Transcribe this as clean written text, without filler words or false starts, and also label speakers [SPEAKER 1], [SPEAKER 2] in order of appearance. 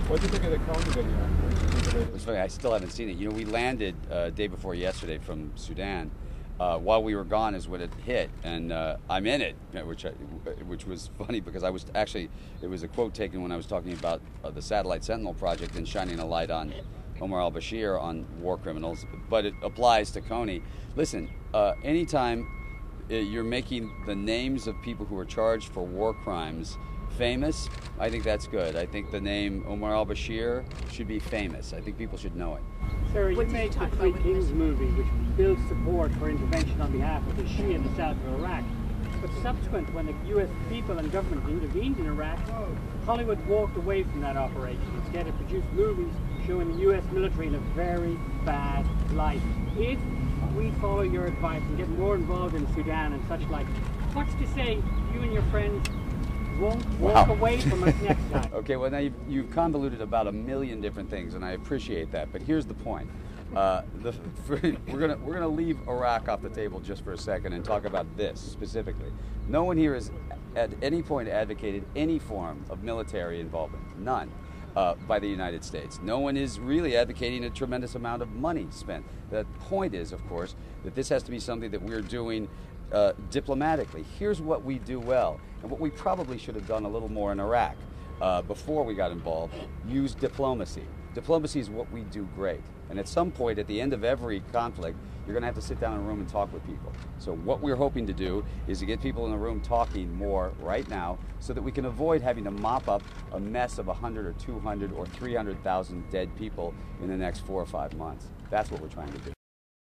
[SPEAKER 1] What do you think of the Coney video?
[SPEAKER 2] It's funny, I still haven't seen it. You know, we landed day before yesterday from Sudan. While we were gone is when it hit, and I'm in it, which was funny because I was actually, it was a quote taken when I was talking about the Satellite Sentinel project and shining a light on Omar al-Bashir on war criminals, but it applies to Coney. Listen, anytime you're making the names of people who are charged for war crimes famous, I think that's good. I think the name Omar al-Bashir should be famous. I think people should know it.
[SPEAKER 3] Sarah, you made the Three Kings movie, which builds support for intervention on behalf of the Shia in the south of Iraq. But subsequent, when the U.S. people and government intervened in Iraq, Hollywood walked away from that operation. Instead, it produced movies showing the U.S. military in a very bad light. If we follow your advice and get more involved in Sudan and such like, what's to say you and your friends won't walk away from us next time?
[SPEAKER 2] Okay, well, now you've convoluted about 1 million different things, and I appreciate that. But here's the point: we're gonna leave Iraq off the table just for a second and talk about this specifically. No one here has at any point advocated any form of military involvement. None. By the United States. No one is really advocating a tremendous amount of money spent. The point is, of course, that this has to be something that we're doing diplomatically. Here's what we do well, and what we probably should have done a little more in Iraq before we got involved. Use diplomacy. Diplomacy is what we do great. And at some point, at the end of every conflict, you're going to have to sit down in a room and talk with people. So what we're hoping to do is to get people in the room talking more right now so that we can avoid having to mop up a mess of 100 or 200 or 300,000 dead people in the next 4 or 5 months. That's what we're trying to do.